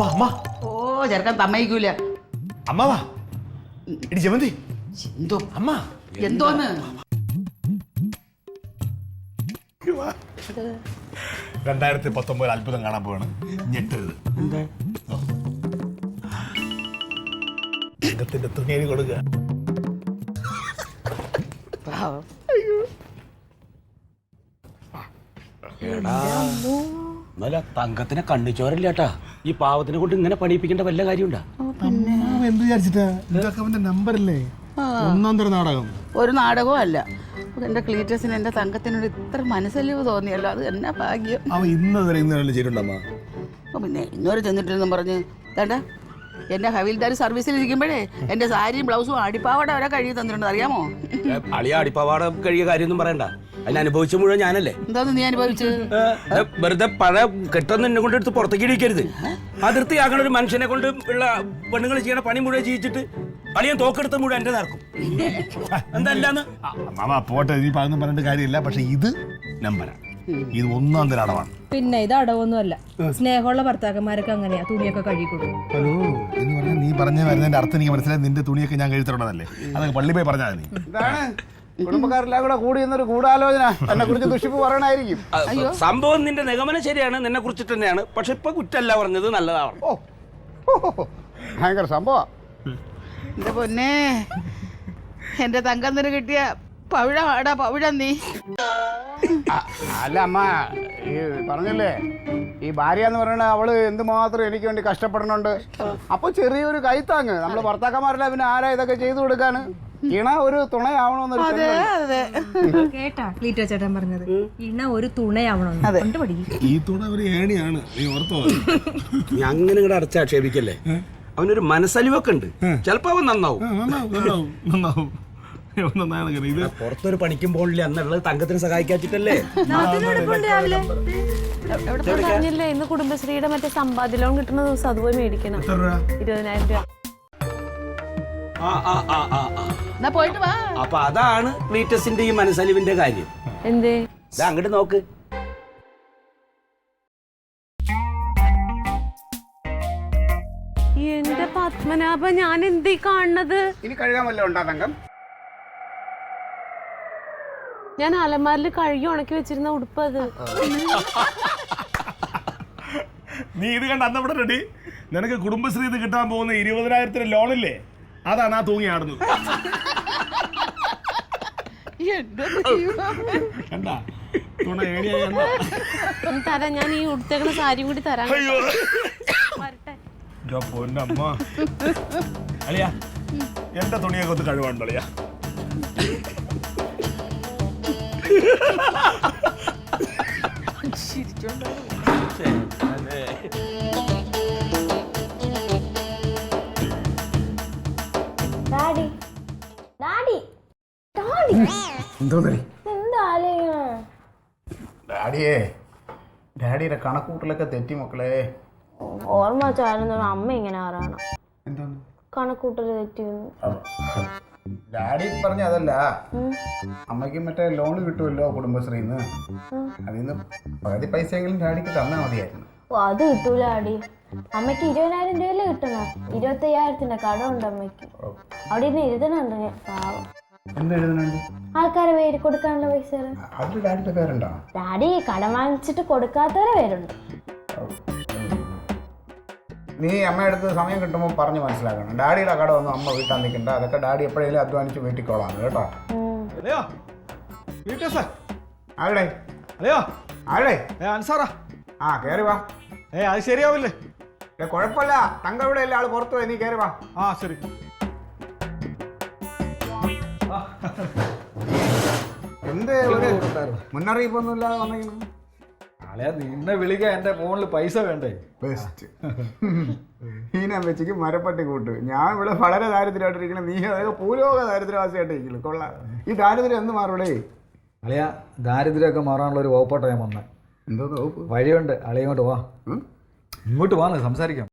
ഓ ചെറുക്കൻ തമ്മയിക്കൂല. അമ്മാവാ ഇടി ജമന്തി. എന്തോ അമ്മ എന്തോന്ന് 2019 അത്ഭുതം കാണാൻ പോവാണ്. ഞെട്ടരുത്. തങ്കത്തിന്റെ തുണിയിൽ കൊടുക്കുക. എന്നല്ല തങ്കത്തിനെ കണ്ണിച്ചോരല്ലേട്ടാ. ഈ പാവത്തിനെ കൊണ്ട് ഇങ്ങനെ പണിയിപ്പിക്കേണ്ട വല്ല കാര്യമുണ്ടാ? എന്ത് വിചാരിച്ചിട്ടാ? ഇതൊക്കെ അവന്റെ നമ്പറല്ലേ? ഒന്നാം തരം നാടകം. ഒരു നാടകവും അല്ല. എന്റെ ക്ലീറ്റസിന് എന്റെ തങ്കത്തിനോട് ഇത്ര മനസ്സലിവ് തോന്നിയല്ലോ, അത് എന്നാ ഭാഗ്യം. അവൻ ഇന്നലെ ചെയ്തിട്ടുണ്ടമ്മ. പിന്നെ ഇന്നൊരു ചെന്നിട്ടെന്നും പറഞ്ഞ് വേണ്ട, എന്റെ ഹവീൽദാർ സർവീസിൽ ഇരിക്കുമ്പോഴേ എന്റെ സാരിയും ബ്ലൗസും അടിപ്പാവട വരെ കഴുകി തന്നിട്ടുണ്ട്, അറിയാമോ? അളിയ അടിപ്പാവാട കഴിയ കാര്യമൊന്നും പറയണ്ട. അതിന് അനുഭവിച്ച മുഴുവൻ ഞാനല്ലേ. എന്താന്ന് നീ അനുഭവിച്ചു? വെറുതെ പഴ കെട്ടെന്ന് എന്നെ കൊണ്ട് എടുത്ത് പുറത്തേക്ക് ഇടിക്കരുത്. അതിർത്തിയാക്കണ ഒരു മനുഷ്യനെ കൊണ്ട് ഉള്ള പെണ്ണുങ്ങൾ ചെയ്യണ പണി മുഴുവൻ ചെയ്യിച്ചിട്ട് അളിയൻ തോക്കെടുത്ത മുഴുവൻ എന്റെ നടക്കും. എന്തല്ലാന്ന് പോട്ടെ, നീ പറഞ്ഞ പറഞ്ഞിട്ട് കാര്യമില്ല. പക്ഷെ ഇത് നമ്പരാ. ഇത് ഒന്നാം തരം അടവാണ്. പിന്നെ ഇത് അടവൊന്നുമല്ല. സ്നേഹമുള്ള ഭർത്താക്കന്മാരൊക്കെ അങ്ങനെയാ തുണിയൊക്കെ കഴുകി കൊടുക്കും. ഹലോ എന്ന് പറഞ്ഞാൽ നീ പറഞ്ഞു വരുന്നതിന്റെ അർത്ഥം എനിക്ക് മനസ്സിലായി. നിന്റെ തുണിയൊക്കെ ഞാൻ കഴുത്തറുണ്ടതല്ലേ? അതൊക്കെ പള്ളി പോയി പറഞ്ഞാൽ നീ. ഇതാണ് കുടുംബക്കാരെല്ലാം കൂടെ കൂടി എന്നൊരു ഗൂഢാലോചന. എന്നെ കുറിച്ച് ദുഷിപ്പ് പറയണായിരിക്കും. സംഭവം നിന്റെ നിഗമനം ശരിയാണ്, നിന്നെ കുറിച്ചിട്ട് തന്നെയാണ്. പക്ഷെ ഇപ്പൊ കുറ്റല്ല പറഞ്ഞത്, നല്ലതാണ്. ഭയങ്കര സംഭവം. എന്റെ പൊന്നെ, എന്റെ തങ്കത്തിന് കിട്ടിയ പവിഴാടാ പവിഴം നീ. അല്ല അമ്മ, ഈ പറഞ്ഞല്ലേ ഈ ഭാര്യ എന്ന് പറയുന്നത് അവള് എന്തുമാത്രം എനിക്ക് വേണ്ടി കഷ്ടപ്പെടുന്നുണ്ട്. അപ്പൊ ചെറിയൊരു കൈത്താങ്ങ് നമ്മൾ ഭർത്താക്കന്മാരല്ല, പിന്നെ ആരാ ഇതൊക്കെ ചെയ്തു കൊടുക്കാന്? ഇണ ഒരു തുണയാവണമെന്നൊരു കേട്ടാ ക്ലീറ്റോ ചേട്ടൻ പറഞ്ഞത്, ഇണ ഒരു തുണയാവണമെന്ന് പഠിക്കും. ഈ തുണ ഒരു ഏണിയാണ്, നീ ഓർത്തോ? നീ അങ്ങനെ ഇങ്ങോട്ട് അടച്ചാക്ഷേപിക്കല്ലേ. അവനൊരു മനസ്സലിവൊക്കെ ഉണ്ട്. ചിലപ്പോ അവൻ നന്നാവും. പുറത്തൊരു പണിക്കും പോണില്ല എന്നുള്ളത് തങ്കത്തിന് സഹായിക്കാച്ചിട്ടല്ലേ. പറഞ്ഞില്ലേ ഇന്ന് കുടുംബശ്രീയുടെ മറ്റേ സമ്പാദ്യ ലോൺ കിട്ടുന്ന ദിവസം അതുപോയി മേടിക്കണം. 20,000 രൂപ. പോയിട്ട് വാ. അപ്പൊ അതാണ് ക്ലീറ്റസിന്റെ ഈ മനസ്സലിവിന്റെ കാര്യം. എന്തേ അങ്ങോട്ട് നോക്ക്. എന്റെ പത്മനാഭ, ഞാൻ എന്തീ കാണുന്നത്? ഇനി കഴുകാൻ വല്ലതും ഉണ്ടാ തങ്കം? ഞാൻ അലമാരിൽ കഴുകി ഉണക്കി വെച്ചിരുന്ന ഉടുപ്പ് അത്. നീ ഇത് കണ്ട അന്നവിടെ റെഡി. നിനക്ക് കുടുംബശ്രീ കിട്ടാൻ പോകുന്ന 20,000 ലോണില്ലേ, അതാണ് ആ തൂങ്ങി ആടുന്നത്. തരാം, ഞാൻ ഈ ഉടുത്തേക്കണ സാരിയും കൂടി തരാം. അളിയാ, എന്റെ തുണിയൊക്കെ ഒന്ന് കഴിവാണ്ടോ അളിയാ? ഡാഡിയേ, ഡാഡിയുടെ കണക്കൂട്ടലൊക്കെ തെറ്റി മക്കളെ. ഓർമ്മ വെച്ചാലും അമ്മ ഇങ്ങനെ ആറാണ് കണക്കൂട്ടൽ തെറ്റി. ഡാഡി പറഞ്ഞ അതല്ല, അമ്മയ്ക്ക് മറ്റേ ലോൺ കിട്ടുമല്ലോ കുടുംബശ്രീന്ന്. അതിന്ന് പകുതി പൈസയെങ്കിലും ഡാഡിക്ക് തന്നാ മതിയായിരുന്നു. ഓ, അത് കിട്ടൂല ഡാഡി. അമ്മയ്ക്ക് 20,000 രൂപയല്ലേ കിട്ടണം. 25,000 കടമുണ്ട് അമ്മയ്ക്ക്. അവിടെ ഇന്ന് എഴുതണുണ്ട് പാവം. എന്താ എഴുതണുണ്ട്? ആൾക്കാരെ പേര് കൊടുക്കാനുള്ള പൈസ. അതിൽ ഡാഡിയുടെ പേരുണ്ടോ? ഡാഡി കടം വാങ്ങിച്ചിട്ട് കൊടുക്കാത്തവരെ പേരുണ്ട്. നീ അമ്മയടുത്ത് സമയം കിട്ടുമ്പോൾ പറഞ്ഞ് മനസ്സിലാക്കണം. ഡാഡിയുടെ കട ഒന്നും അമ്മ വീട്ടാൻ നിൽക്കണ്ട. അതൊക്കെ ഡാഡി എപ്പോഴേലും അധ്വാനിച്ച് വീട്ടിക്കോളാം കേട്ടോ. ആടെ ആടെ അൻസാറാ, ആ കയറി വാ. അത് ശരിയാവില്ലേ? കുഴപ്പമില്ല, തങ്ക ഇവിടെ അല്ലേ, ആള് പുറത്തു പോയി, നീ കയറി വാ. ആ ശരി. എന്ത് ഒരു മുന്നറിയിപ്പൊന്നുമില്ലാതെ വന്നിരിക്കുന്നു? നിന്നെ വിളിക്കാൻ എന്റെ ഫോണിൽ പൈസ വേണ്ടേ? ബെസ്റ്റ്. ഈനെ വെച്ചിക്ക് മരപ്പട്ടി കൂട്ട്. ഞാൻ ഇവിടെ വളരെ ദാരിദ്ര്യമായിട്ടിരിക്കണം, നീ അതൊക്കെ ഭൂലോക ദാരിദ്ര്യവാസിയായിട്ടിരിക്കുന്നു. കൊള്ളാം. ഈ ദാരിദ്ര്യം എന്ന് മാറൂടെ? അളിയ, ദാരിദ്ര്യമൊക്കെ മാറാനുള്ള ഒരു വകുപ്പോട്ടെ ഞാൻ വന്നേ. എന്തോ വഴിയുണ്ട്, അളിയ ഇങ്ങോട്ട് വാ. ഇങ്ങോട്ട് വാ, സംസാരിക്കാം.